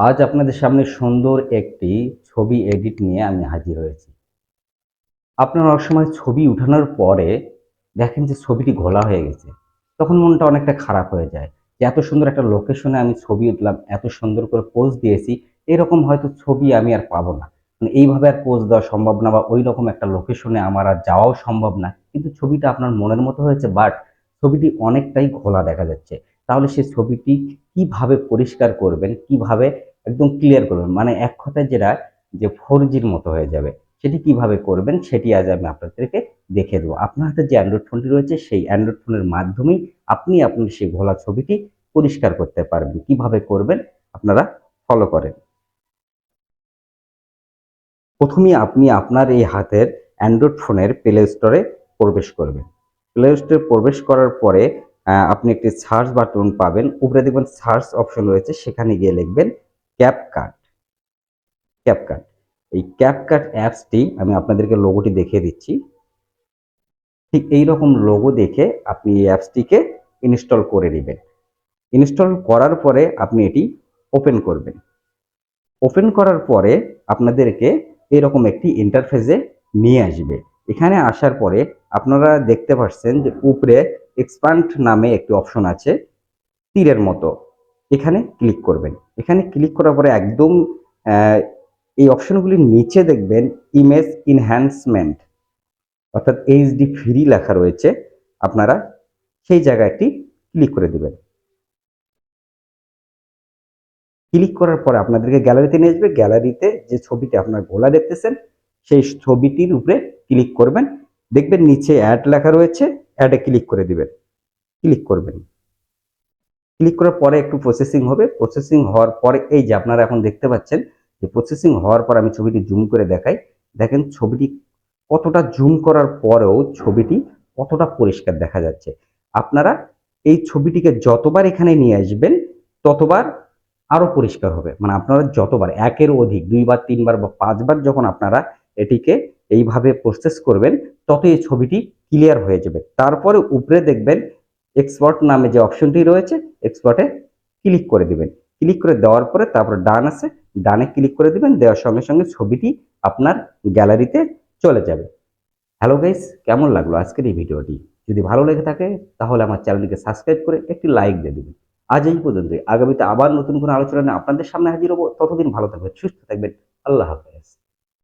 আজ আপনাদের সামনে সুন্দর একটি ছবি এডিট নিয়ে আমি হাজির হয়েছি। আপনারা অনেক সময় ছবি উঠানোর পরে দেখেন যে ছবিটি ঘোলা হয়ে গেছে। তখন মনটা অনেকটা খারাপ হয়ে যায়। যে এত সুন্দর একটা লোকেশনে আমি ছবি উঠলাম, এত সুন্দর করে পোজ দিয়েছি, এরকম হয়তো ছবি আমি আর পাবো না। মানে এইভাবে আর পোজ দেওয়া সম্ভব না বা ঐরকম একটা লোকেশনে আমার আর যাওয়াও সম্ভব না। কিন্তু ছবিটা আপনার মনের মতো হয়েছে, বাট ছবিটি অনেকটাই ঘোলা দেখা যাচ্ছে। তাহলে সেই ছবিটি কিভাবে পরিষ্কার করবেন, কিভাবে একদম ক্লিয়ার করবেন? মানে এক কথায় যেটা যে 4G র মতো হয়ে যাবে। সেটি কিভাবে করবেন সেটি আজ আমি আপনাদেরকে দেখিয়ে দেবো। আপনার হাতে যে অ্যান্ড্রয়েড ফোনটি রয়েছে সেই অ্যান্ড্রয়েড ফোনের মাধ্যমেই আপনি আপনার সেই ঘোলা ছবিটি পরিষ্কার করতে পারবেন। কিভাবে করবেন আপনারা ফলো করেন। প্রথমেই আপনি আপনার এই হাতের অ্যান্ড্রয়েড ফোনের প্লে স্টোরে প্রবেশ করবেন। প্লে স্টোরে প্রবেশ করার পরে আপনি একটি সার্চ বাটন পাবেন। উপরে দেখবেন সার্চ অপশন রয়েছে, সেখানে গিয়ে লিখবেন ক্যাপকাট। ক্যাপকাট, এই ক্যাপকাট অ্যাপসটি আমি আপনাদেরকে লোগোটি দেখিয়ে দিচ্ছি। ঠিক এইরকম লোগো দেখে আপনি এই অ্যাপসটিকে ইনস্টল করে নেবেন। ইনস্টল করার পরে আপনি এটি ওপেন করবেন। ওপেন করার পরে আপনাদেরকে এরকম একটি ইন্টারফেসে নিয়ে আসবে। এখানে আসার পরে আপনারা দেখতে পাচ্ছেন যে উপরে এক্সপ্যান্ড নামে একটি অপশন আছে তীরের মতো। এখানে ক্লিক করবেন। এখানে ক্লিক করার পরে একদম এই অপশনগুলির নিচে দেখবেন ইমেজ ইনহ্যান্সমেন্ট, অর্থাৎ এইচডি ফ্রি লেখা রয়েছে। আপনারা সেই জায়গায় একটি ক্লিক করে দিবেন। ক্লিক করার পরে আপনাদেরকে গ্যালারিতে নিয়ে আসবে। গ্যালারিতে যে ছবিটি আপনার ঘোলা দেখতেছেন সেই ছবিটির উপরে ক্লিক করবেন। দেখবেন নিচে অ্যাড লেখা রয়েছে, অ্যাডে ক্লিক করে দিবেন। ক্লিক করবেন। ক্লিক করার পরে একটু প্রসেসিং হবে। প্রসেসিং হওয়ার পরে এই যে আপনারা এখন দেখতে পাচ্ছেন যে প্রসেসিং হওয়ার পর আমি ছবিটি জুম করে দেখাই। দেখেন ছবিটি কতটা জুম করার পরেও ছবিটি কতটা পরিষ্কার দেখা যাচ্ছে। আপনারা এই ছবিটিকে যতবার এখানে নিয়ে আসবেন ততবার আরো পরিষ্কার হবে। মানে আপনারা যতবার একের অধিক ২ বার ৩ বার বা ৫ বার যখন আপনারা এটিকে এইভাবে প্রসেস করবেন তত এই ছবিটি ক্লিয়ার হয়ে যাবে। তারপরে উপরে দেখবেন এক্সপোর্ট নামে যে অপশনটি রয়েছে, এক্সপোর্টে ক্লিক করে দিবেন। ক্লিক করে দেওয়ার পরে তারপর ডান আছে, ডানে ক্লিক করে দিবেন। দেওয়ার সঙ্গে সঙ্গে ছবিটি আপনার গ্যালারিতে চলে যাবে। হ্যালো গাইস, কেমন লাগলো আজকের এই ভিডিওটি? যদি ভালো লেগে থাকে তাহলে আমার চ্যানেলটিকে সাবস্ক্রাইব করে একটি লাইক দিয়ে দিবেন। আজ এই পর্যন্তই। আগামীতে আবার নতুন কোনো আলোচনা নিয়ে আপনাদের সামনে হাজির হব। ততদিন ভালো থাকবেন, সুস্থ থাকবেন। আল্লাহ হাফেজ।